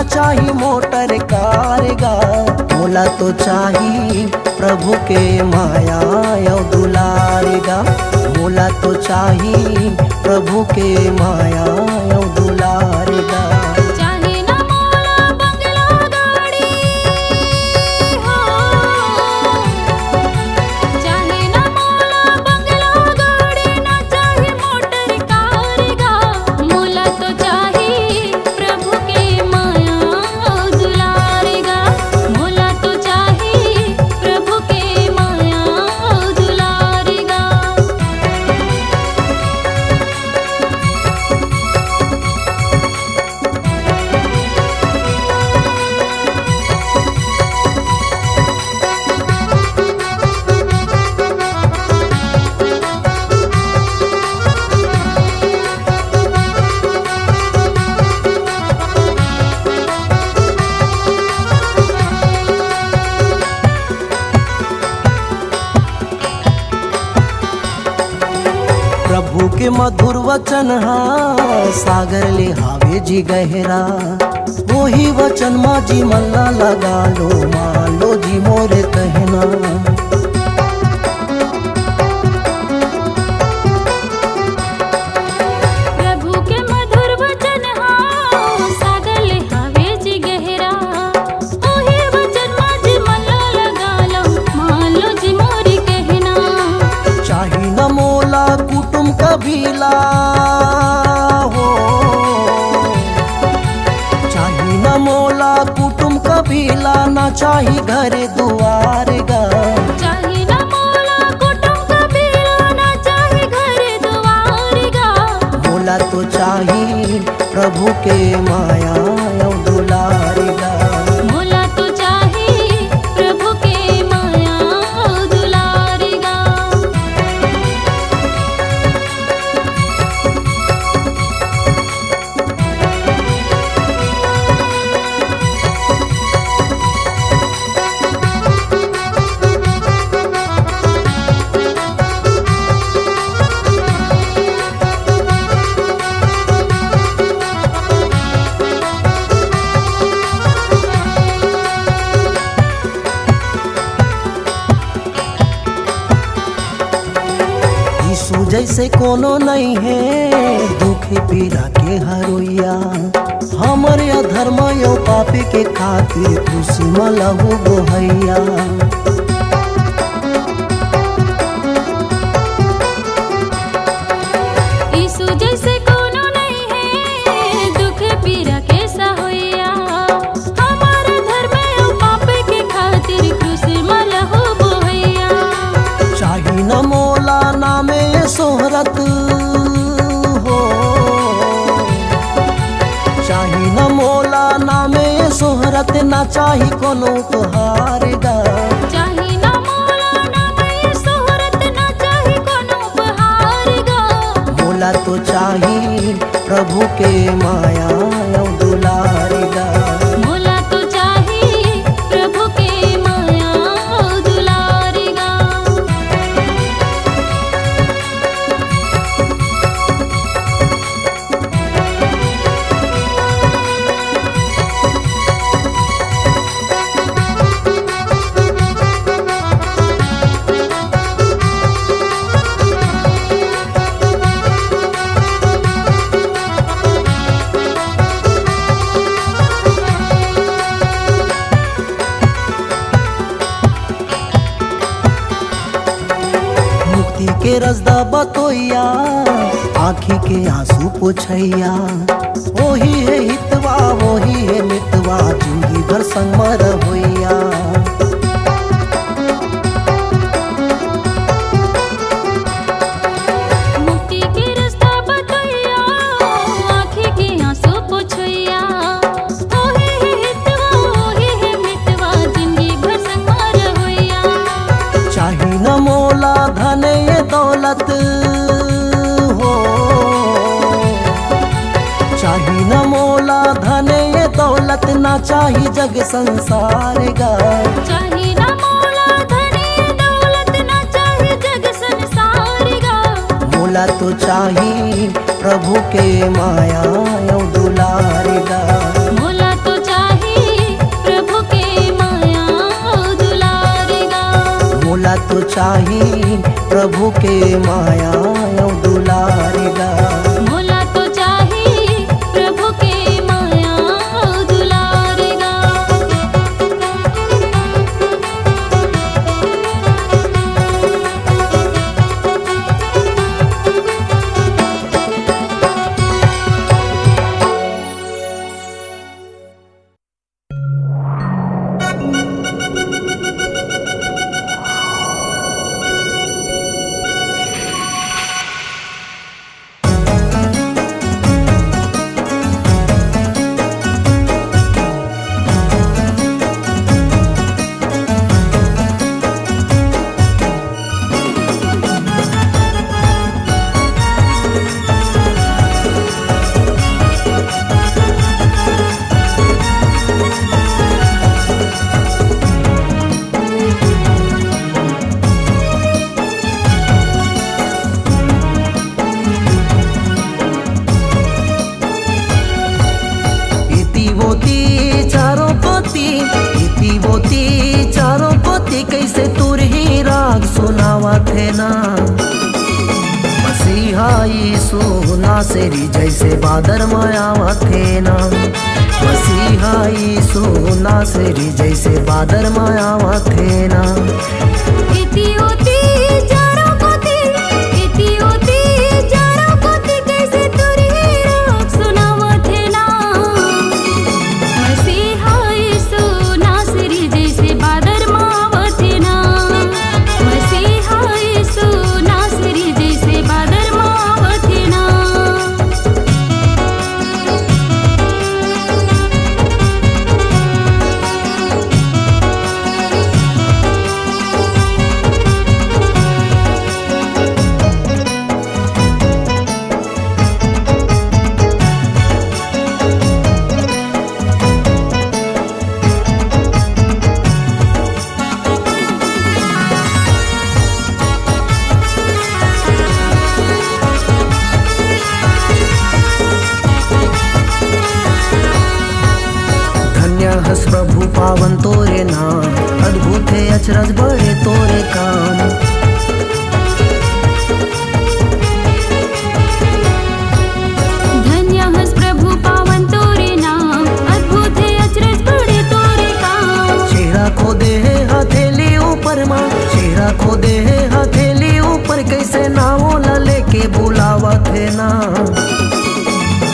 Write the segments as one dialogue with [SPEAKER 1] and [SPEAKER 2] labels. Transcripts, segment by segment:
[SPEAKER 1] चाही मोटर कार गा। मोला तो चाही प्रभु के माया यो दुलार गा। मोला तो चाही प्रभु के माया यो दुलार गा।
[SPEAKER 2] चाहे ना मोला बंगला गाड़ी हो, चाहे ना मोला बंगला गाड़ी, ना चाहे मोटर कार गा। मोला तो चाहे प्रभु के माया दुलार गा। मोला तो चाहे प्रभु के माया दुलार गा।
[SPEAKER 1] प्रभु के मधुर वचन हा सागर ले हावे जी गहरा। वही वचन मा जी मल्ला लगा लो, मान लो जी मोरे कहना।
[SPEAKER 2] प्रभु के मधुर वचन हा सागर ले हावे जी गहरा। ओही वचन माझी मल्ला लगा लो, मान लो जी मोरी कहना।
[SPEAKER 1] चाही न मोला कुटुम कबीला हो, चाही न मोला कुटुम कबीला, ना चाही घरे दुआर गा।
[SPEAKER 2] चाहे ना मोला कुटुम कबीला, ना चाहे घरे दुआर गा।
[SPEAKER 1] मोला तो चाही प्रभु के माया यो दुलार गा।
[SPEAKER 2] मोला तो चाहे प्रभु के माया दुलार गा।
[SPEAKER 1] यीशु जैसे कोनो नहीं है दुख पीड़ा के हरोइया। हमरे अधर्म यो पापी के खातिर खुशी मलहु गोहैया।
[SPEAKER 2] यीशु जैसे कोनो नहीं है दुख पीड़ा के सहोइया। हमारा धर्म ओ पाप के खातिर क्रूस मलहु बोहैया।
[SPEAKER 1] चाही न मोला नामे सोहरत हो, चाही न मोला नामे सोहरत, ना चाही कोनो उपहार गा।
[SPEAKER 2] चाहे ना मोला ना मैं सोहरत, ना चाहे कोनो उपहार गा।
[SPEAKER 1] मोला तो चाही प्रभु के माया यो दुलार गा।
[SPEAKER 2] मोला तो चाहे प्रभु के माया दुलार गा।
[SPEAKER 1] मुक्ति के रसदा बतोइया, आँखी के आंसू पोछैया। वही है हितवा वही है मितवा, जिंदगी भर संग मर होइया।
[SPEAKER 2] मुक्ति के रास्ता बतैया, आँखी के आंसू पोछैया। ओहे है हितवा ओहे है मितवा, जिंदगी भर संग मार होइया।
[SPEAKER 1] चाही न मोला धन ये दौलत हो, चाही न मोला धन ये दौलत, ना चाही जग संसार गा।
[SPEAKER 2] चाहे ना मोला धनी दौलत, ना चाहे जग संसार गा।
[SPEAKER 1] मोला तो चाही प्रभु के माया यो दुलार गा।
[SPEAKER 2] मोला तो चाहे
[SPEAKER 1] तो चाही प्रभु के माया और दुलार गा।
[SPEAKER 2] मोला तो चाही प्रभु के माया और दुलार गा।
[SPEAKER 1] चारों पोती कैसे तुर ही राग सुनावत है ना। मसीहा यीशु नासरी जैसे बादर मायावत है ना। मसीहा यीशु नासरी जैसे बादर मायावत है ना। हस प्रभु पावन तोरे नाम, अद्भुत है अचरज बड़े तोरे काम।
[SPEAKER 2] धन्य हस प्रभु पावन तोरे नाम, अद्भुत है अचरज बड़े तोरे काम।
[SPEAKER 1] चेहरा खोदे है हथेली ऊपर माँ, चेहरा खोदे है हथेली ऊपर, कैसे नावों ला लेके बुलावत है ना।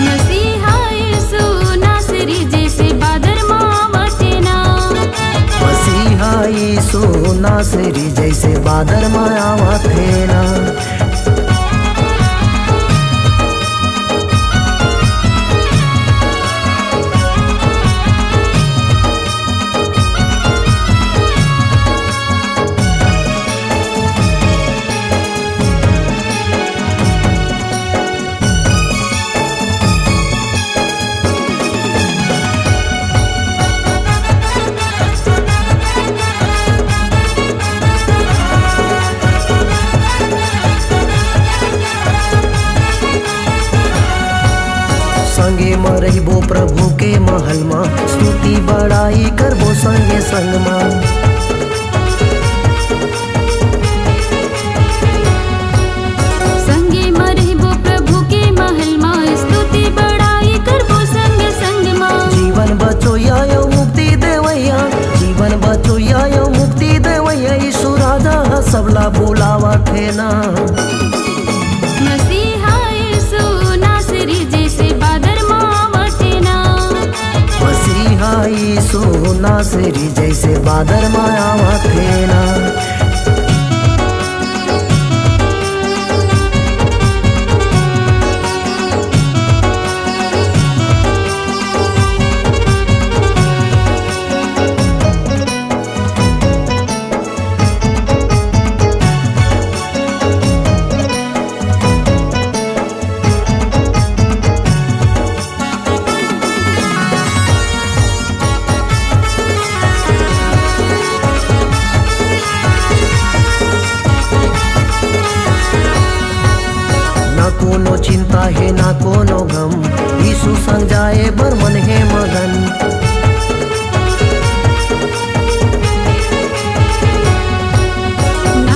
[SPEAKER 2] मसीहा यीशु नासरी जैसे बादर
[SPEAKER 1] यीशु नासरी जैसे बादर मायावत है ना। संगे मरबो प्रभु के महल माँ, स्तुति बड़ाई करबो संगे संग माँ।
[SPEAKER 2] संगे मरबो प्रभु के महल माँ, स्तुति बड़ाई करबो संग संग माँ।
[SPEAKER 1] जीवन बचो या मुक्ति देवैया, जीवन बचो या मुक्ति देवैया, यीशु राजा सबला बुलावत है ना।
[SPEAKER 2] मसीहा यीशु नासरी जैसे बादर मावत है ना।
[SPEAKER 1] मसीहा यीशु नासरी जैसे बादर मायावत है ना। कोनो चिंता है ना कोनो गम, यीशु संग जाए बर मन है मगन।
[SPEAKER 2] ना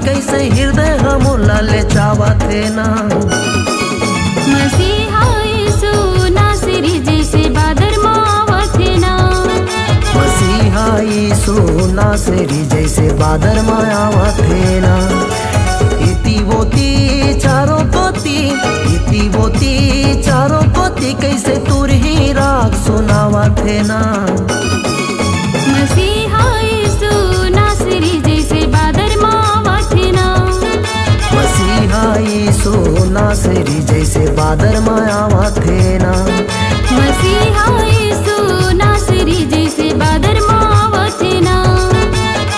[SPEAKER 1] कैसे हृदय हमोला ले चावत है ना।
[SPEAKER 2] मसीहा यीशु नासरी जैसे बादर मावत है ना।
[SPEAKER 1] मसीहा यीशु नासरी जैसे बादर मायावत है ना। इति बोती चारों कोती कैसे तुर ही राग सुनावत है ना।
[SPEAKER 2] मसीहा यीशु नासरी जैसे बादर मावत है ना।
[SPEAKER 1] मसीहा यीशु नासरी जैसे बादर मायावत है ना।
[SPEAKER 2] मसीहा यीशु नासरी जैसे बादर मावत है ना।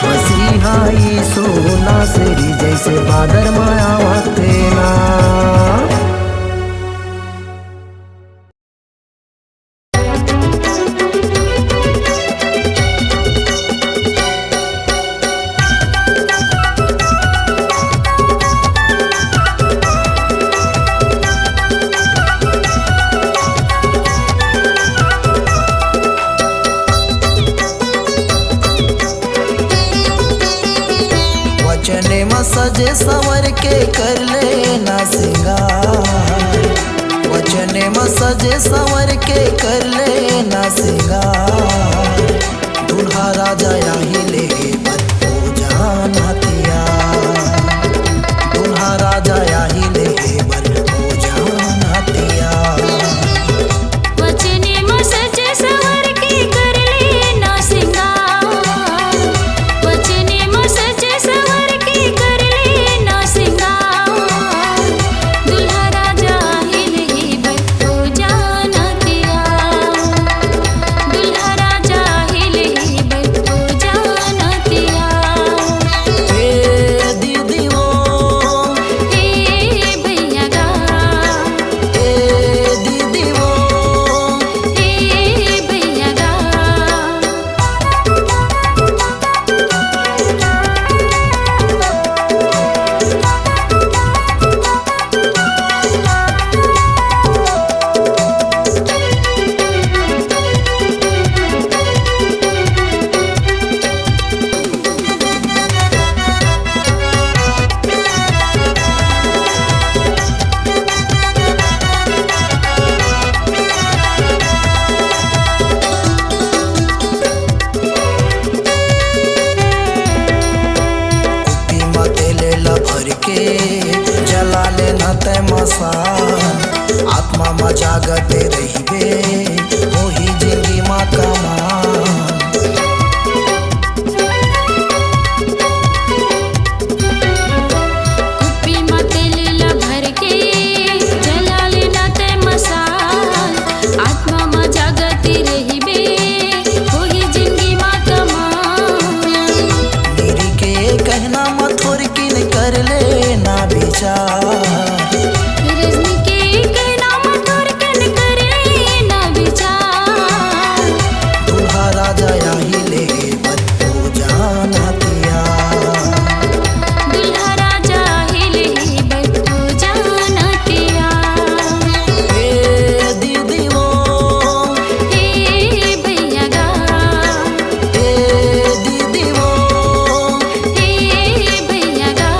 [SPEAKER 1] मसीहा यीशु नासरी जैसे बादर मायावत है ना। वचने में सजे संवर के कर लेना सिंगार। वचने में सजे संवर के कर लेना सिंगार। दूल्हा राजा यही ले बन हो जाना तैयार। दूल्हा राजा यही ले बन हो जाना तैयार।
[SPEAKER 2] वचने में सजे संवर के कर लेना सिंगार। वचने में सजे संवर के कर लेना सिंगार। दूल्हा राजा हिले बन हो जाना तैयार। दूल्हा राजा हिले बन हो जाना तैयार।
[SPEAKER 1] हे दीदी वो,
[SPEAKER 2] हे भैया गा,
[SPEAKER 1] हे दीदी वो,
[SPEAKER 2] हे भैया गा।
[SPEAKER 1] कुप्पी में तेल भर के जला लेना ते मसान। आत्मा में जागते रहिबे वही जिंदगी में कमान।
[SPEAKER 2] कुप्पी में तेल भर के जला लेना ते मसाल। आत्मा में जागती रहिबे वही जिंदगी में कमान।
[SPEAKER 1] मेरी के कहना में थोड़ी किन कर लेना विचार।
[SPEAKER 2] रजनी के कहना में थोड़ कन कर लेना विचार।
[SPEAKER 1] दूल्हा राजा यही ले बन हो जाना तैयार।
[SPEAKER 2] दूल्हा राजा हिले बन हो जाना तैयार।
[SPEAKER 1] हे दीदी वो,
[SPEAKER 2] हे भैया गा,
[SPEAKER 1] हे दीदी वो,
[SPEAKER 2] हे भैया गा।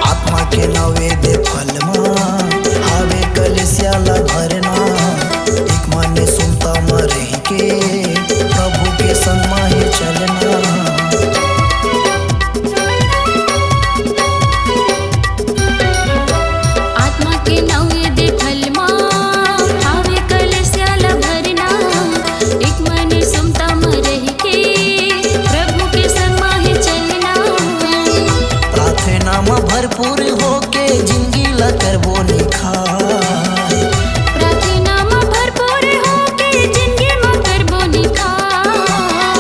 [SPEAKER 1] आत्मा के नवेद्य फल हावे कलसियाला भरना। एक माने सुनता में रह के प्रभु के संग माहे चलना।
[SPEAKER 2] आत्मा के नवेद्य फल हावे कलस्याला भरना। एक मन सुमता में रह के प्रभु के संग माहे चलना।
[SPEAKER 1] प्रार्थना में भरपूर होके जिंदगी ला करबो निखार।
[SPEAKER 2] प्रार्थना में भरपूर होके जिंदगी में करबो निखार।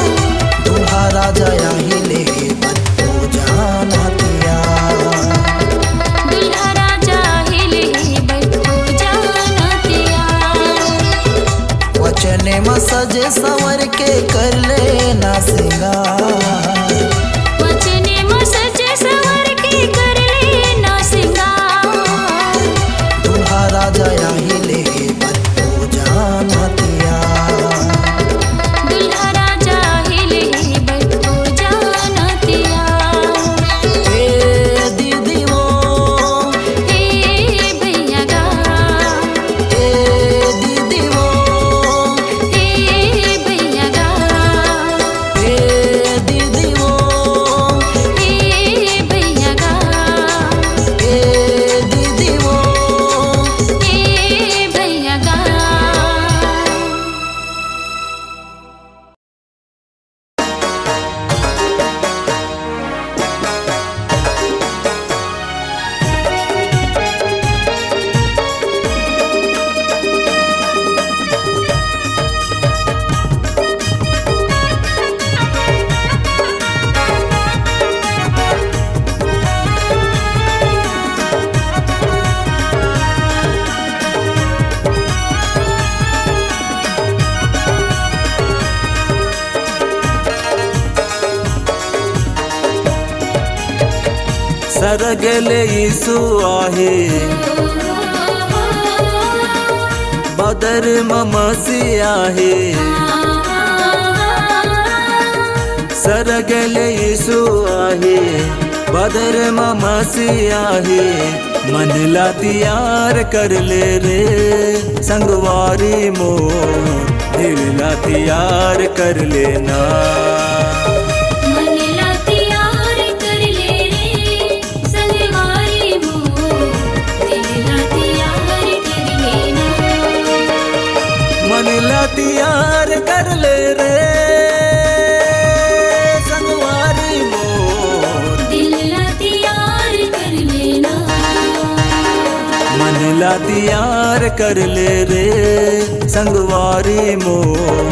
[SPEAKER 1] सजे संवर के कर लेना सिंगार।
[SPEAKER 2] वचने में सजे संवर के कर लेना सिंगार।
[SPEAKER 1] दूल्हा राजा यही ले बन हो जाना तैयार।
[SPEAKER 2] दूल्हा राजा हिले बट हो जाना तैयार।
[SPEAKER 1] ए दीदी वो,
[SPEAKER 2] हे भैया गा,
[SPEAKER 1] ए दीदी वो,
[SPEAKER 2] हे भैया गा,
[SPEAKER 1] ए दीदी वो,
[SPEAKER 2] हे भैया गा,
[SPEAKER 1] ए दीदी वो।
[SPEAKER 2] हे भैया गा।
[SPEAKER 3] सरगले यीशु आहे बदर ममसी आहे। सरगले यीशु आहे बदर ममसी आहे। मनला तैयार कर ले रे संगवारी मोर, दिलला तैयार कर लेना।
[SPEAKER 2] मनला तैयार कर ले रे संगवारी मोर, दिलला तैयार कर लेना।
[SPEAKER 3] मनला तैयार कर ले रे संगवारी मोर,
[SPEAKER 2] दिलला तैयार कर लेना।
[SPEAKER 3] मनला तैयार कर ले रे संगवारी मोर,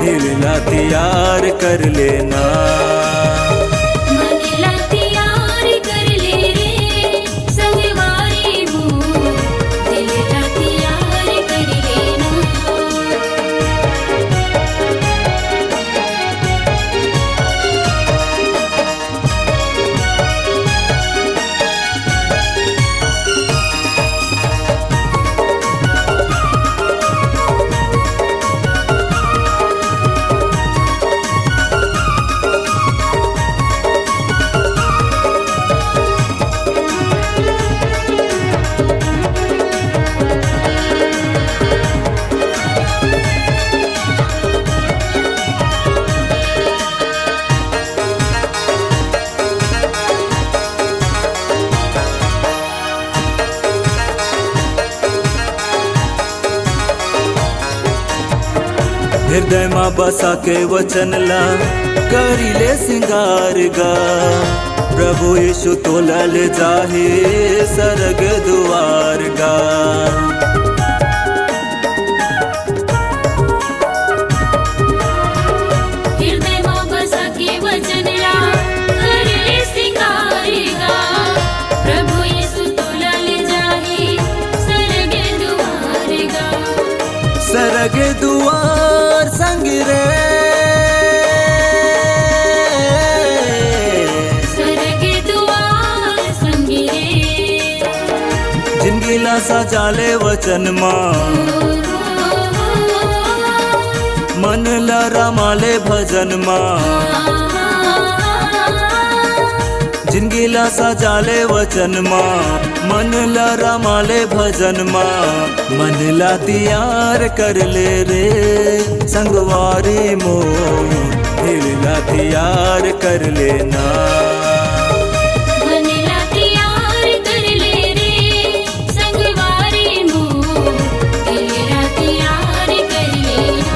[SPEAKER 3] दिलला तैयार कर लेना।
[SPEAKER 2] मनला तैयार कर ले रे संगवारी मोर, दिलला तैयार कर लेना।
[SPEAKER 3] हृदय माँ बसा के वचन ला करिले सिंगार गा। प्रभु यीशु तोला ले जाहे सरग दुआर गा।
[SPEAKER 2] हृदय में बसा के वचन ला कर ले सिंगार गा। प्रभु यीशु तोला ले जाहे सरग दुआर गा।
[SPEAKER 3] सरग दुआर संग रे,
[SPEAKER 2] सरग दुआर संग रे।
[SPEAKER 3] जिंदगी ला सजाले वचन माँ, मन ला रमाले भजन माँ। जिंदगी ला सजाले वचन माँ, मन ला रमाले भजन माँ। मन ला तैयार कर ले रे संगवारी मोर, दिल ला तैयार कर लेना।
[SPEAKER 2] मनला तैयार कर ले रे संगवारी मोर, दिलला तैयार कर लेना।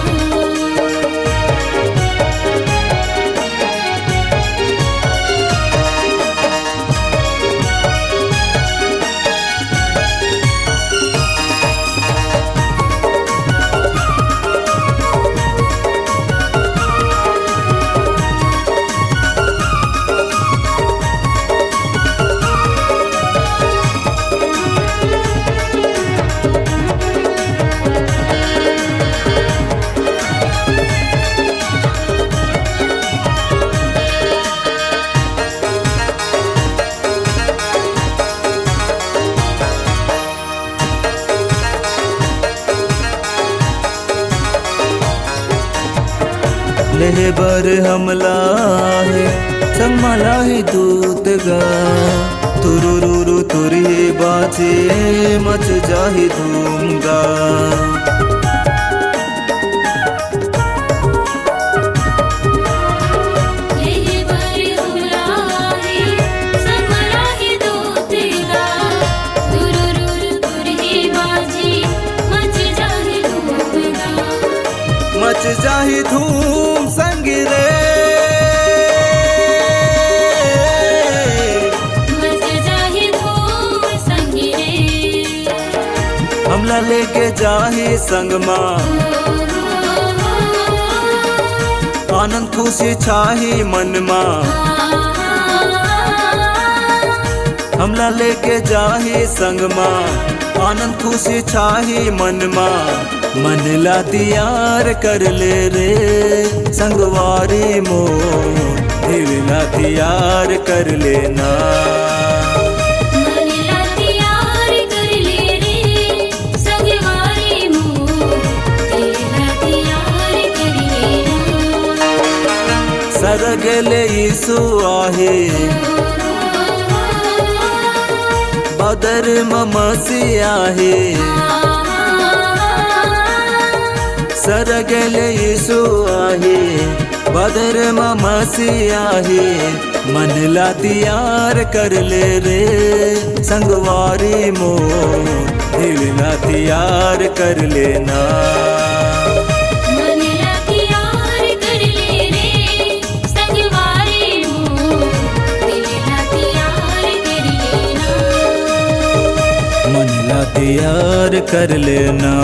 [SPEAKER 3] लेबर हमला है संग मला ही दूत गा तुरुरुरु तुरी बाजे मच जाही धूम गा मच जाही धूम संग रे हमला लेके जाही संग माँ आनंद खुशी छाही मन माँ हमला लेके जाही संग माँ आनंद खुशी छाही मन माँ मन ला तियार कर ले रे संगवारी मो दिल ला तियार कर लेना सरगले यीशु आहे बदर ममसी आहे सरगले यीशु आहे बदर ममसी आहे मन ला तियार कर ले रे संगवारी मो दिल ला तियार कर लेना मन ला तियार कर लेना